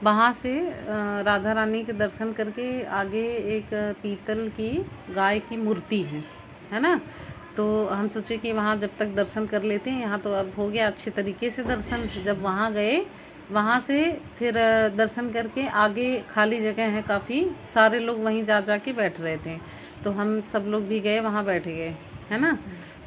वहाँ से राधा रानी के दर्शन करके आगे एक पीतल की गाय की मूर्ति है ना। तो हम सोचे कि वहाँ जब तक दर्शन कर लेते हैं, यहाँ तो अब हो गया अच्छे तरीके से दर्शन। जब वहाँ गए, वहाँ से फिर दर्शन करके आगे खाली जगह है काफ़ी, सारे लोग वहीं जा जा के बैठ रहे थे, तो हम सब लोग भी गए वहाँ बैठ गए, है ना।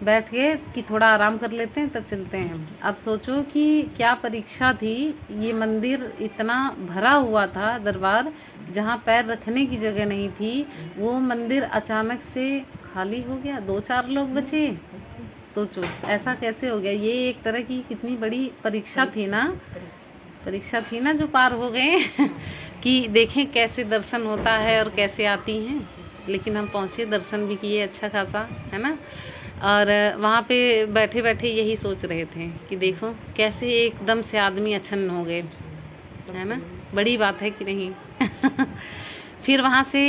बैठ गए कि थोड़ा आराम कर लेते हैं तब चलते हैं। अब सोचो कि क्या परीक्षा थी। ये मंदिर इतना भरा हुआ था, दरबार जहाँ पैर रखने की जगह नहीं थी, वो मंदिर अचानक से खाली हो गया, 2-4 लोग बचे। सोचो ऐसा कैसे हो गया। ये एक तरह की कितनी बड़ी परीक्षा थी ना जो पार हो गए कि देखें कैसे दर्शन होता है और कैसे आती हैं। लेकिन हम पहुँचे, दर्शन भी किए अच्छा खासा, है ना। और वहाँ पे बैठे बैठे यही सोच रहे थे कि देखो कैसे एकदम से आदमी अछन्न हो गए, है ना। बड़ी बात है कि नहीं। फिर वहाँ से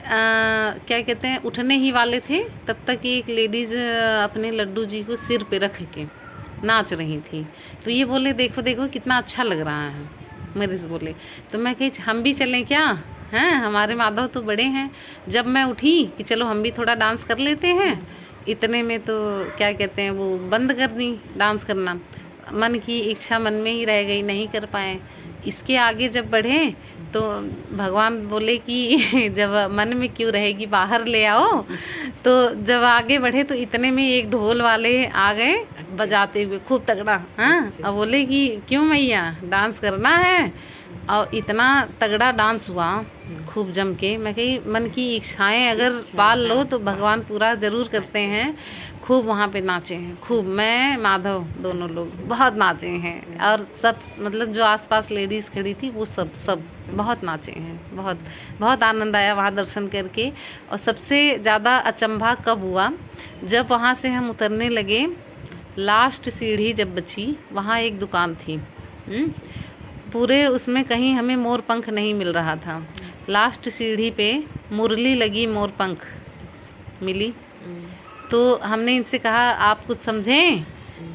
क्या कहते हैं, उठने ही वाले थे, तब तक एक लेडीज़ अपने लड्डू जी को सिर पे रख के नाच रही थी। तो ये बोले देखो देखो कितना अच्छा लग रहा है, मेरे से बोले। तो मैं कही हम भी चलें क्या, हैं हमारे माधव तो बड़े हैं। जब मैं उठी कि चलो हम भी थोड़ा डांस कर लेते हैं, इतने में तो क्या कहते हैं वो बंद कर दी डांस करना। मन की इच्छा मन में ही रह गई, नहीं कर पाए। इसके आगे जब बढ़े तो भगवान बोले कि जब मन में क्यों रहेगी, बाहर ले आओ। तो जब आगे बढ़े तो इतने में एक ढोल वाले आ गए बजाते हुए खूब तगड़ा। हाँ, अब बोले कि क्यों मैया डांस करना है। और इतना तगड़ा डांस हुआ खूब जम के। मैं कही मन की इच्छाएं अगर पाल लो तो भगवान पूरा ज़रूर करते हैं। खूब वहाँ पे नाचे हैं, खूब। मैं माधव दोनों लोग बहुत नाचे हैं, और सब मतलब जो आसपास लेडीज़ खड़ी थी वो सब बहुत नाचे हैं। बहुत बहुत आनंद आया वहाँ दर्शन करके। और सबसे ज़्यादा अचंभा कब हुआ, जब वहाँ से हम उतरने लगे, लास्ट सीढ़ी जब बची, वहाँ एक दुकान थी। पूरे उसमें कहीं हमें मोर पंख नहीं मिल रहा था। लास्ट सीढ़ी पे मुरली लगी मोर पंख मिली। तो हमने इनसे कहा आप कुछ समझें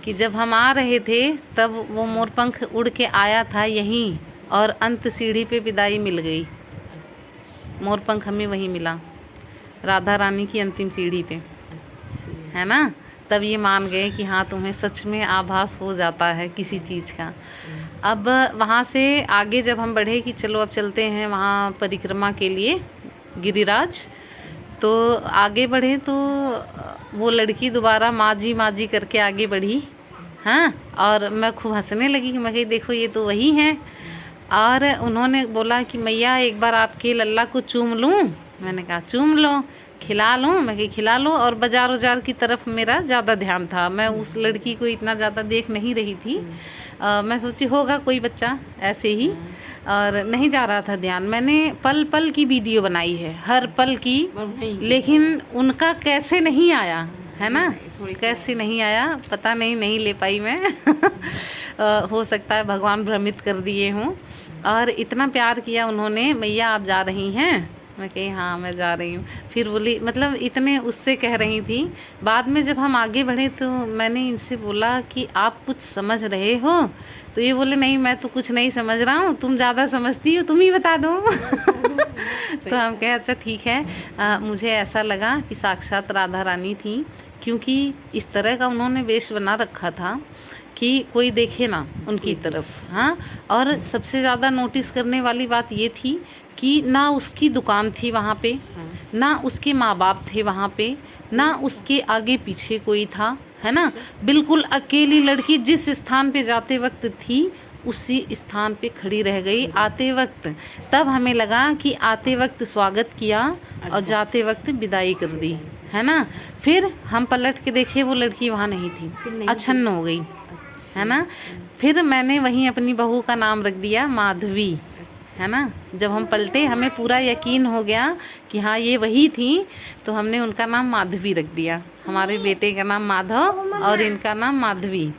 कि जब हम आ रहे थे तब वो मोर पंख उड़ के आया था यहीं, और अंत सीढ़ी पे विदाई मिल गई। मोर पंख हमें वहीं मिला, राधा रानी की अंतिम सीढ़ी पे, है ना। तब ये मान गए कि हाँ तुम्हें सच में आभास हो जाता है किसी चीज़ का। अब वहाँ से आगे जब हम बढ़े कि चलो अब चलते हैं वहाँ परिक्रमा के लिए गिरिराज, तो आगे बढ़े तो वो लड़की दोबारा माँ जी करके आगे बढ़ी। हाँ, और मैं खूब हंसने लगी कि मैं कही देखो ये तो वही हैं। और उन्होंने बोला कि मैया एक बार आपके लल्ला को चूम लूँ। मैंने कहा चूम लो, खिला लूँ। मैं कही खिला लो। और बाज़ार की तरफ मेरा ज़्यादा ध्यान था, मैं उस लड़की को इतना ज़्यादा देख नहीं रही थी। मैं सोची होगा कोई बच्चा ऐसे ही, और नहीं जा रहा था ध्यान। मैंने पल पल की वीडियो बनाई है, हर पल की, लेकिन उनका कैसे नहीं आया, है ना। कैसे नहीं आया पता नहीं ले पाई मैं। हो सकता है भगवान भ्रमित कर दिए हों। और इतना प्यार किया उन्होंने, मैया आप जा रही हैं। मैं कही हाँ मैं जा रही हूँ। फिर बोली मतलब इतने उससे कह रही थी। बाद में जब हम आगे बढ़े तो मैंने इनसे बोला कि आप कुछ समझ रहे हो, तो ये बोले नहीं मैं तो कुछ नहीं समझ रहा हूँ, तुम ज़्यादा समझती हो, तुम ही बता दो। तो हम कहे अच्छा ठीक है। मुझे ऐसा लगा कि साक्षात राधा रानी थी, क्योंकि इस तरह का उन्होंने वेश बना रखा था कि कोई देखे ना उनकी तरफ। हाँ, और सबसे ज़्यादा नोटिस करने वाली बात ये थी कि ना उसकी दुकान थी वहाँ पे, ना उसके माँ बाप थे वहाँ पे, ना उसके आगे पीछे कोई था, है ना। बिल्कुल अकेली लड़की जिस स्थान पे जाते वक्त थी उसी स्थान पे खड़ी रह गई आते वक्त। तब हमें लगा कि आते वक्त स्वागत किया और जाते वक्त विदाई कर दी, है ना। फिर हम पलट के देखे वो लड़की वहाँ नहीं थी, अछन्न हो गई, है ना। फिर मैंने वहीं अपनी बहू का नाम रख दिया माधवी, है ना। जब हम पलटे हमें पूरा यकीन हो गया कि हाँ ये वही थी, तो हमने उनका नाम माधवी रख दिया। हमारे बेटे का नाम माधव और इनका नाम माधवी।